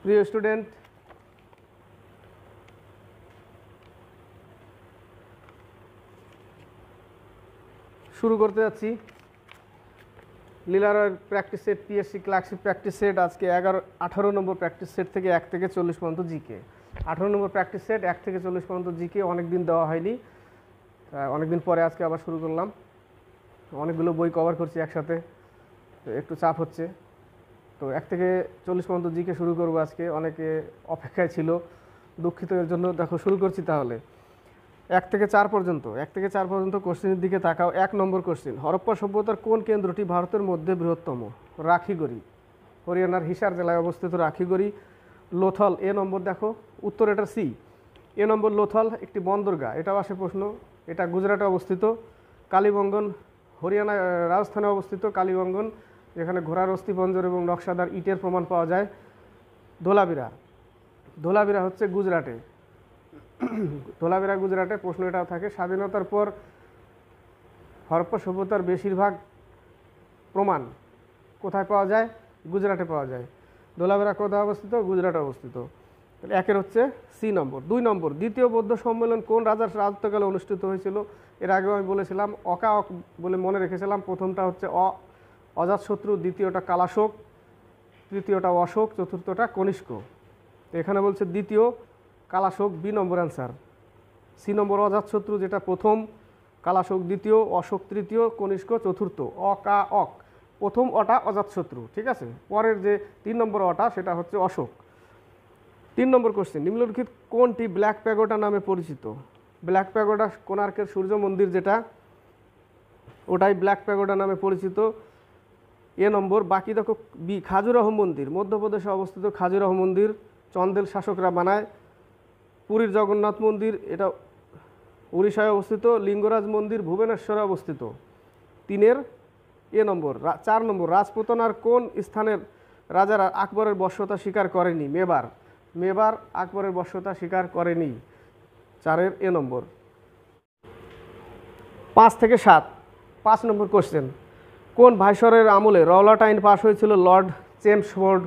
প্রিয় স্টুডেন্ট, শুরু করতে যাচ্ছি লীলারয়ের practice set PSC clerkship practice set. আজকে 18 নম্বর প্র্যাকটিস সেট থেকে 1 থেকে 40 পর্যন্ত জিকে। 18 নম্বর প্র্যাকটিস সেট 1 থেকে 40 পর্যন্ত জিকে অনেক দিন দেওয়া হয়নি, অনেক দিন পরে আজকে আবার শুরু করলাম। অনেকগুলো বই কভার করছি একসাথে, তো একটু চাপ হচ্ছে। তো 1 থেকে 40 পর্যন্ত জিকে শুরু করবো আজকে। অনেকে অপেক্ষায় ছিল, দুঃখিত এর জন্য। দেখো শুরু করছি তাহলে 1 থেকে 4 পর্যন্ত কোশ্চেনের দিকে তাকাও। 1 নম্বর কোশ্চেন, হরপ্পা সভ্যতার কোন কেন্দ্রটি ভারতের মধ্যে বৃহত্তম? রাখিগড়ি, হরিয়ানার হিসার জেলায় অবস্থিত রাখিগড়ি। লোথল, এ নম্বর দেখো, উত্তর এটা সি। এ নম্বর লোথল একটি বন্দরগাহ, এটাও আসে প্রশ্ন। এটা গুজরাটে অবস্থিত। কালীবঙ্গন, হরিয়ানা রাজস্থানে অবস্থিত কালীবঙ্গন, যেখানে ঘোড়ার অস্থিপঞ্জর এবং নকশাদার ইটের প্রমাণ পাওয়া যায়। ধোলাবিরা হচ্ছে গুজরাটে। ধোলাবিরা গুজরাটে, প্রশ্ন এটাও থাকে। স্বাধীনতার পর হরপ্পা সভ্যতার বেশিরভাগ প্রমাণ কোথায় পাওয়া যায়? গুজরাটে পাওয়া যায়। ধোলাবিরা কোথায় অবস্থিত? গুজরাটে অবস্থিত। একের হচ্ছে সি নম্বর। 2 নম্বর, দ্বিতীয় বৌদ্ধ সম্মেলন কোন রাজার রাজত্বকালে অনুষ্ঠিত হয়েছিল? এর আগেও আমি বলেছিলাম, অক বলে মনে রেখেছিলাম। প্রথমটা হচ্ছে অজাতশত্রু, দ্বিতীয়টা কালাশোক, তৃতীয়টা অশোক, চতুর্থটা কনিষ্ক। এখানে বলছে দ্বিতীয় কালাশোক, বি নম্বর অ্যান্সার। সি নম্বর অজাতশত্রু যেটা প্রথম, কালাশোক দ্বিতীয়, অশোক তৃতীয়, কনিষ্ক চতুর্থ। অক, প্রথম অটা অজাতশত্রু, ঠিক আছে। পরের যে 3 নম্বর অটা সেটা হচ্ছে অশোক। 3 নম্বর কোশ্চেন, নিম্নলিখিত কোনটি ব্ল্যাক প্যাগোডা নামে পরিচিত? ব্ল্যাক প্যাগোডা কোণার্কের সূর্য মন্দির যেটা, ওটাই ব্ল্যাক প্যাগোডা নামে পরিচিত। এ নম্বর। বাকি দেখো বি, খাজুরাহ মন্দির, মধ্যপ্রদেশে অবস্থিত খাজুরাহ মন্দির, চন্দেল শাসকরা বানায়। পুরীর জগন্নাথ মন্দির, এটা উড়িষ্যায় অবস্থিত। লিঙ্গরাজ মন্দির ভুবনেশ্বরে অবস্থিত। 3-এর এ নম্বর। 4 নম্বর, রাজপুতানার কোন স্থানের রাজারা আকবরের বশ্যতা স্বীকার করেনি? মেবার আকবরের বশ্যতা স্বীকার করেনি। 4-এর এ নম্বর। 5 থেকে 7, 5 নম্বর কোশ্চেন, কোন ভাইসরয়ের আমলে রওলাট আইন পাশ হয়েছিল? লর্ড চেমসফোর্ড,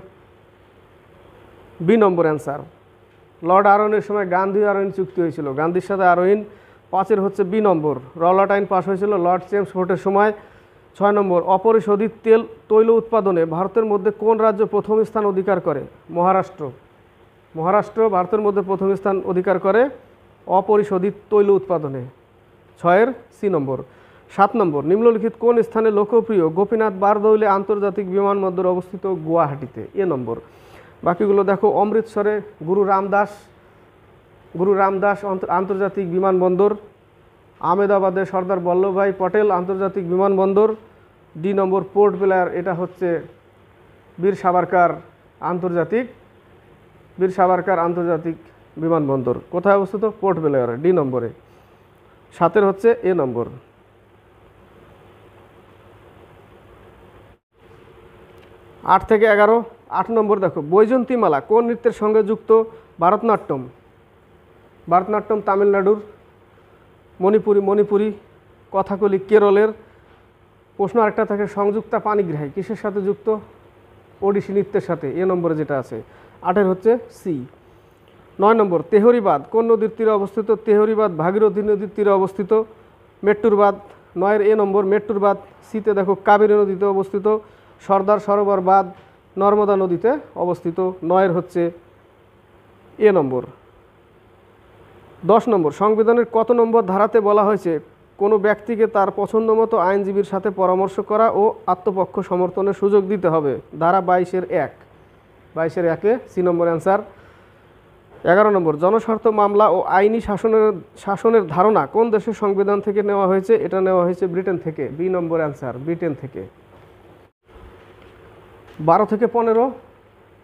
বি নম্বর অ্যান্সার। লর্ড আরোইনের সময় গান্ধী আরোইন চুক্তি হয়েছিল, গান্ধীর সাথে আরোইন। 5-এর হচ্ছে বি নম্বর, রওলাট আইন পাশ হয়েছিল লর্ড চেমসফোর্ডের সময়। 6 নম্বর, অপরিশোধিত তৈল উৎপাদনে ভারতের মধ্যে কোন রাজ্য প্রথম স্থান অধিকার করে? মহারাষ্ট্র ভারতের মধ্যে প্রথম স্থান অধিকার করে অপরিশোধিত তৈল উৎপাদনে। 6-এর সি নম্বর। 7 নম্বর, নিম্নলিখিত কোন স্থানে লোকপ্রিয় গোপীনাথ বারদৌলি আন্তর্জাতিক বিমানবন্দর অবস্থিত? গুয়াহাটিতে, এ নম্বর। বাকিগুলো দেখো, অমৃতসরে গুরু রামদাস আন্তর্জাতিক বিমানবন্দর, আহমেদাবাদে সর্দার বল্লভভাই পটেল আন্তর্জাতিক বিমানবন্দর। ডি নম্বর, পোর্ট ব্লেয়ার, এটা হচ্ছে বীর সাভারকার আন্তর্জাতিক বিমানবন্দর। কোথায় অবস্থিত? পোর্ট ব্লেয়ারে, ডি নম্বরে। 7-এর হচ্ছে এ নম্বর। 8 থেকে 11, 8 নম্বর দেখো, বৈজয়ন্তীমালা কোন নৃত্যের সঙ্গে যুক্ত? ভারতনাট্যম তামিলনাড়ুর, মণিপুরি, কথাকলি কেরলের। প্রশ্ন আরেকটা থাকে, সংযুক্তা পানিগ্রাহী কিসের সাথে যুক্ত? ওডিসি নৃত্যের সাথে, এ নম্বরে যেটা আছে। 8-এর হচ্ছে সি। 9 নম্বর, তেহরিবাদ কোন নদীর তীরে অবস্থিত? তেহরিবাদ ভাগীরথী নদীর তীরে অবস্থিত। মেট্টুরবাদ, 9-এর এ নম্বর, মেট্টুরবাদ। সিতে দেখো, কাবেরী নদীতে অবস্থিত। সর্দার সরোবর বাঁধ নর্মদা নদীতে অবস্থিত। 9-এর হচ্ছে এ নম্বর। 10 নম্বর, সংবিধানের কত নম্বর ধারাতে বলা হয়েছে কোনো ব্যক্তিকে তার পছন্দ মতো আইনজীবীর সাথে পরামর্শ করা ও আত্মপক্ষ সমর্থনের সুযোগ দিতে হবে? ধারা 22-এর 1। 22-এর 1-এ সি নম্বর অ্যান্সার। 11 নম্বর, জনস্বার্থ মামলা ও আইনি শাসনের ধারণা কোন দেশের সংবিধান থেকে নেওয়া হয়েছে? এটা নেওয়া হয়েছে ব্রিটেন থেকে, বি নম্বর অ্যান্সার, ব্রিটেন থেকে। 12 থেকে 15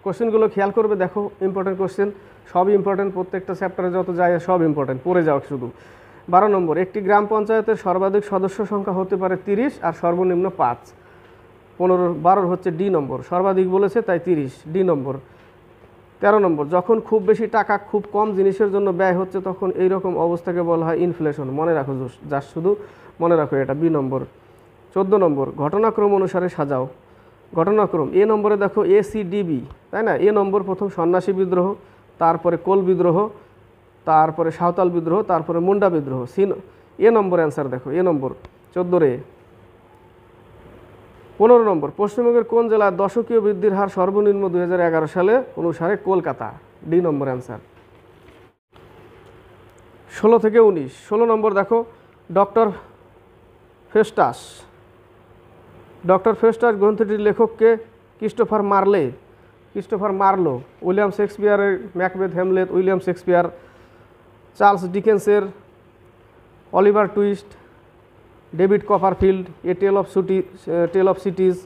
কোশ্চেনগুলো খেয়াল করবে, দেখো ইম্পর্টেন্ট কোশ্চেন, সবই ইম্পর্টেন্ট। প্রত্যেকটা চ্যাপ্টারে যত যায় সব ইম্পর্টেন্ট, পড়ে যাও শুধু। 12 নম্বর, একটি গ্রাম পঞ্চায়েতের সর্বাধিক সদস্য সংখ্যা হতে পারে 30 আর সর্বনিম্ন 5। 12 হচ্ছে ডি নম্বর, সর্বাধিক বলেছে তাই 30, ডি নম্বর। 13 নম্বর, যখন খুব বেশি টাকা খুব কম জিনিসের জন্য ব্যয় হচ্ছে তখন এইরকম অবস্থাকে বলা হয় ইনফ্লেশন। মনে রাখো, শুধু মনে রাখো এটা, বি নম্বর। 14 নম্বর, ঘটনাক্রম অনুসারে সাজাও। ঘটনাক্রম এ নম্বরে দেখো ACDB, তাই না? এ নম্বর প্রথম সন্ন্যাসী বিদ্রোহ, তারপরে কোল বিদ্রোহ, তারপরে সাঁওতাল বিদ্রোহ, তারপরে মুন্ডা বিদ্রোহ। এ নম্বর অ্যান্সার দেখো, এ নম্বর 14 এ। 15 নম্বর, পশ্চিমবঙ্গের কোন জেলার দশকীয় বৃদ্ধির হার সর্বনিম্ন 2011 সালে অনুসারে? কলকাতা, ডি নম্বর অ্যান্সার। 16 থেকে 19। 16 নম্বর দেখো, ডক্টর ফেস্টাস গ্রন্থটির লেখককে? Christopher Marlowe. উইলিয়াম শেক্সপিয়ারের Macbeth, Hamlet, William Shakespeare. Charles ডিকেন্সের Oliver Twist, David Copperfield, a tale of cities.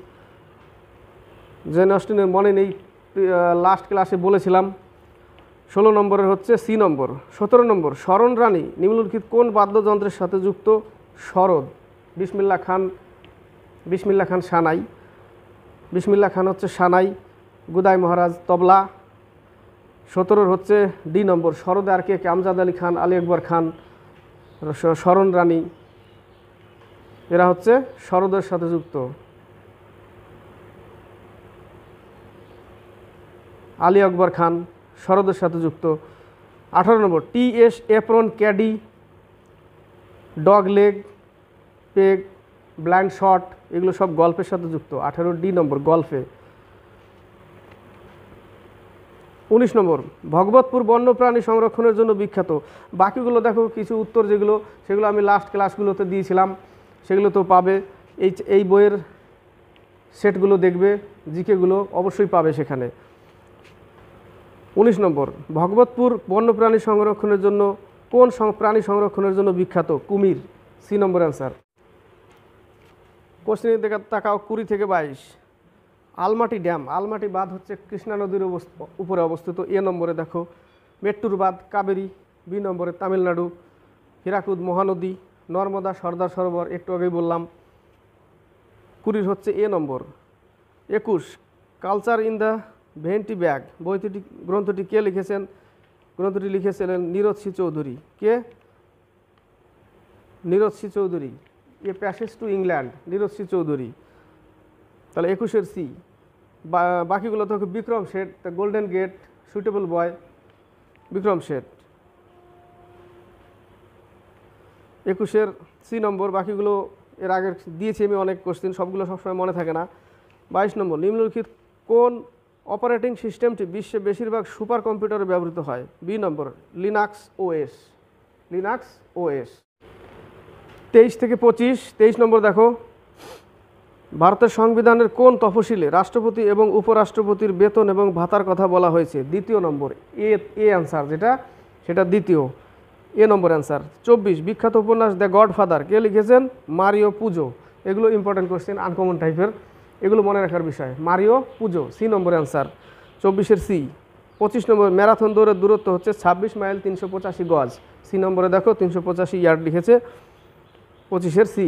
Jane অস্টিনের মনে নেই, লাস্ট ক্লাসে বলেছিলাম। 16 নম্বরের হচ্ছে সি নম্বর। 17 নম্বর, শরণ রানী নিম্নলিখিত কোন বাদ্যযন্ত্রের সাথে যুক্ত? সরোদ। বিসমিল্লা খান সানাই। বিসমিল্লা খান হচ্ছে সানাই, গুদাই মহারাজ তবলা। 17 হচ্ছে ডি নম্বর, সরোদ আর কে? আমজাদ আলী খান, আলী আকবর খান, শরণ রানী, এরা হচ্ছে সরোদের সাথে যুক্ত। আলী আকবর খান সরোদের সাথে যুক্ত। 18 নম্বর, TS apron, ক্যাডি, dog leg, peg, blind shot, এগুলো সব গল্ফের সাথে যুক্ত। 18 ডি নম্বর, গল্ফে। 19 নম্বর, ভগবতপুর বন্যপ্রাণী সংরক্ষণের জন্য বিখ্যাত। বাকিগুলো দেখো কিছু উত্তর যেগুলো, সেগুলো আমি লাস্ট ক্লাসগুলোতে দিয়েছিলাম, সেগুলো তো পাবে। এই বইয়ের সেটগুলো দেখবে, জিকেগুলো অবশ্যই পাবে সেখানে। 19 নম্বর, ভগবতপুর বন্যপ্রাণী সংরক্ষণের জন্য কোন প্রাণী সংরক্ষণের জন্য বিখ্যাত? কুমির, সি নম্বর অ্যান্সার। কোশ্চেনের দিকে তাকাও, 20 থেকে 22। আলমাটি ড্যাম, আলমাটি বাঁধ হচ্ছে কৃষ্ণা নদীর উপরে অবস্থিত। এ নম্বরে দেখো মেট্টুর বাঁধ, কাবেরী। বি নম্বরে তামিলনাড়ু। হীরাকুদ মহানদী, নর্মদা, সর্দার সরোবর, একটু আগেই বললাম। 20 হচ্ছে এ নম্বর। 21, culture in the vanity bag গ্রন্থটি কে লিখেছেন? গ্রন্থটি লিখেছিলেন নীরজ সি চৌধুরী। কে? Nirad C Chaudhuri. A passage to England, Nirad C Chaudhuri. তাহলে 21-এর সি। বাকিগুলো তো Vikram Seth, the golden gate, suitable boy, Vikram Seth. 21-এর সি নম্বর। বাকিগুলো এর আগের দিয়েছি আমি অনেক কোশ্চেন, সবগুলো সবসময় মনে থাকে না। 22 নম্বর, নিম্নলিখিত কোন অপারেটিং সিস্টেমটি বিশ্বে বেশিরভাগ সুপার কম্পিউটারে ব্যবহৃত হয়? বি নম্বর, লিনাক্স ওএস। 23 থেকে 25। 23 নম্বর দেখো, ভারতের সংবিধানের কোন তফসিলে রাষ্ট্রপতি এবং উপরাষ্ট্রপতির বেতন এবং ভাতার কথা বলা হয়েছে? দ্বিতীয় নম্বর, এ অ্যান্সার যেটা, সেটা দ্বিতীয়, এ নম্বর অ্যান্সার। 24, বিখ্যাত উপন্যাস দ্য গডফাদার কে লিখেছেন? মারিও পুজো। এগুলো ইম্পর্টেন্ট কোশ্চেন, আনকমন টাইপের, এগুলো মনে রাখার বিষয়। মারিও পুজো, সি নম্বর অ্যান্সার। 24-এর সি। 25 নম্বর, ম্যারাথন দৌড়ের দূরত্ব হচ্ছে 26 মাইল 385 গজ। সি নম্বরে দেখো 385 ইয়ার্ড লিখেছে। 25-এর সি।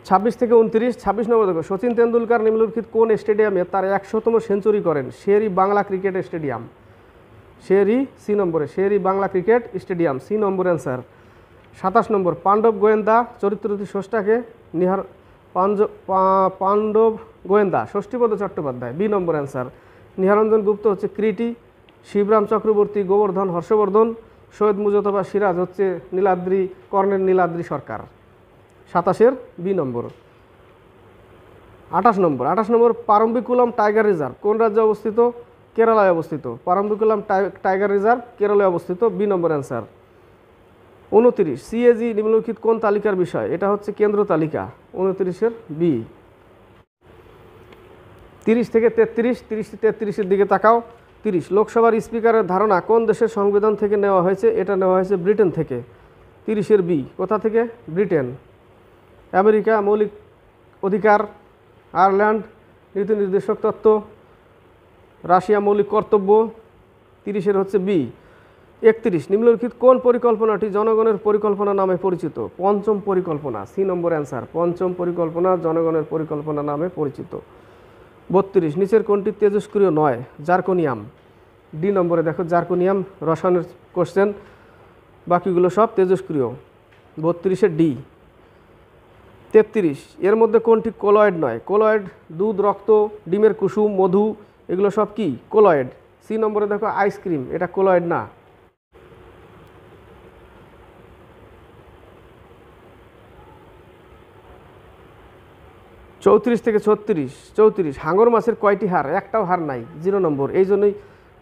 26 থেকে 29। 26 নম্বর দেখো, সচিন তেন্ডুলকার নিম্নলিখিত কোন স্টেডিয়ামে তার 100তম সেঞ্চুরি করেন? Sherry Bangla cricket stadium. Sherry, C নম্বরে, Sherry Bangla cricket stadium, C নম্বর অ্যান্সার। 27 নম্বর, পাণ্ডব গোয়েন্দা চরিত্রটি স্রষ্টাকে? পাণ্ডব গোয়েন্দা ষষ্ঠীপদ চট্টোপাধ্যায়, বি নম্বর অ্যান্সার। নিহারঞ্জন গুপ্ত হচ্ছে কৃতি। শিবরাম চক্রবর্তী, গোবর্ধন হর্ষবর্ধন। সৈয়দ মুজতবা সিরাজ হচ্ছে নীলাদ্রি, কর্নেল নীলাদ্রি সরকার। 27-এর বি নম্বর। 28 নম্বর, পারম্বিকুলাম টাইগার রিজার্ভ কোন রাজ্যে অবস্থিত? কেরালায় অবস্থিত। পারম্বিকুলাম টাইগার রিজার্ভ কেরালায় অবস্থিত, বি নম্বর অ্যান্সার। 29, সিএজি নিম্নলিখিত কোন তালিকার বিষয়? এটা হচ্ছে কেন্দ্র তালিকা, 29-এর বি। 30 থেকে 33। 33-এর দিকে তাকাও। 30, লোকসভার স্পিকারের ধারণা কোন দেশের সংবিধান থেকে নেওয়া হয়েছে? এটা নেওয়া হয়েছে ব্রিটেন থেকে। 30-এর বি। কোথা থেকে? ব্রিটেন। আমেরিকা, মৌলিক অধিকার। আয়ারল্যান্ড, নীতি নির্দেশক তত্ত্ব। রাশিয়া, মৌলিক কর্তব্য। 30-এর হচ্ছে বি। 31, নিম্নলিখিত কোন পরিকল্পনাটি জনগণের পরিকল্পনা নামে পরিচিত? পঞ্চম পরিকল্পনা, সি নম্বর অ্যান্সার। পঞ্চম পরিকল্পনা জনগণের পরিকল্পনা নামে পরিচিত। 32, নিচের কোনটি তেজস্ক্রিয় নয়? জার্কোনিয়াম, ডি নম্বরে দেখো, জার্কোনিয়াম রসায়নের কোশ্চেন, বাকিগুলো সব তেজস্ক্রিয়। 32-এর ডি। 33, এর মধ্যে কোনটি কোলয়েড নয়? কোলয়েড দুধ, রক্ত, ডিমের কুসুম, মধু, এগুলো সব কি কোলয়েড? সি নম্বরে দেখো আইসক্রিম, এটা কোলয়েড না। চৌত্রিশ থেকে 36, 34, হাঙর মাছের কয়টি হাড়? একটাও হাড় নাই, 0 নম্বর। এই জন্যই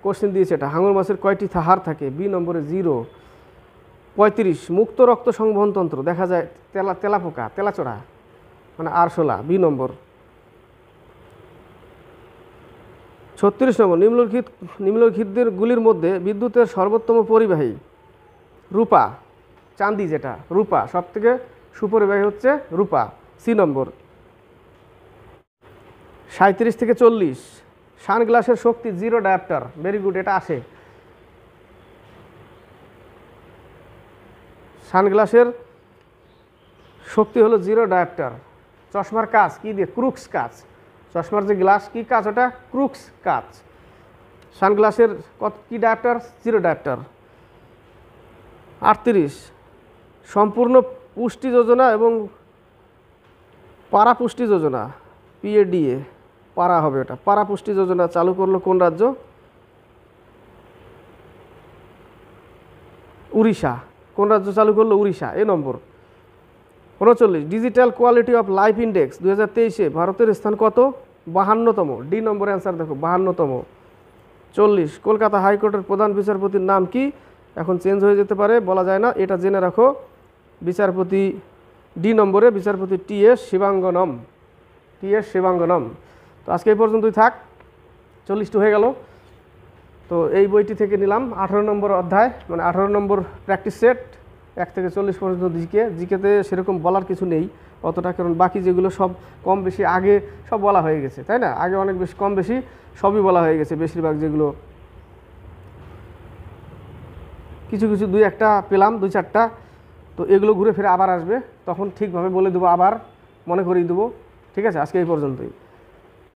কোশ্চেন দিয়েছে এটা, হাঙর মাছের কয়টি হাড় থাকে? বি নম্বরে 0। 35, মুক্ত রক্ত সংবহনতন্ত্র দেখা যায় তেলাপোকা, তেলাচড়া, মানে আরশোলা, বি নম্বর। 36 নম্বর, নিম্নলিখিতদের গুলির মধ্যে বিদ্যুতের সর্বোত্তম পরিবাহী? রূপা, চাঁদি, যেটা রূপা, সব থেকে সুপরিবাহী হচ্ছে রূপা, সি নম্বর। 37 থেকে 40, সানগ্লাসের শক্তি 0 ডায়োপ্টার, ভেরি গুড, এটা আসে। সানগ্লাসের শক্তি হলো 0 ডায়োপ্টার। চশমার কাজ কি দিয়ে? ক্রুক্স কাজ। চশমার যে গ্লাস কি কাজ? ওটা ক্রুক্স কাজ। সানগ্লাসের কত কি ডায়োপ্টার? 0 ডায়োপ্টার। 38, সম্পূর্ণ পুষ্টি যোজনা এবং পারা পুষ্টি যোজনা, PADA, পারা হবে ওটা, পারা পুষ্টি যোজনা চালু করলো কোন রাজ্য? উড়িষ্যা। কোন রাজ্য চালু করলো? উড়িষ্যা, এ নম্বর। 39, digital quality of life index 2023-এ ভারতের স্থান কত? 52তম, ডি নম্বরে অ্যান্সার দেখো, 52তম। 40, কলকাতা হাইকোর্টের প্রধান বিচারপতির নাম কি? এখন চেঞ্জ হয়ে যেতে পারে, বলা যায় না, এটা জেনে রাখো। বিচারপতি, ডি নম্বরে বিচারপতি TS শিবাঙ্গনম, TS শিবাঙ্গনম। তো আজকে এই পর্যন্তই থাক, 40টি হয়ে গেল। তো এই বইটি থেকে নিলাম 18 নম্বর অধ্যায়, মানে 18 নম্বর প্র্যাকটিস সেট, 1 থেকে 40 পর্যন্ত জিকেতে সেরকম বলার কিছু নেই অতটা, কারণ বাকি যেগুলো সব কম বেশি আগে সব বলা হয়ে গেছে, তাই না? আগে অনেক বেশি কম বেশি সবই বলা হয়ে গেছে, বেশিরভাগ যেগুলো, কিছু কিছু 2-1টা পেলাম, 2-4টা। তো এগুলো ঘুরে ফিরে আবার আসবে, তখন ঠিকভাবে বলে দেবো, আবার মনে করিয়ে দেবো। ঠিক আছে, আজকে এই পর্যন্তই।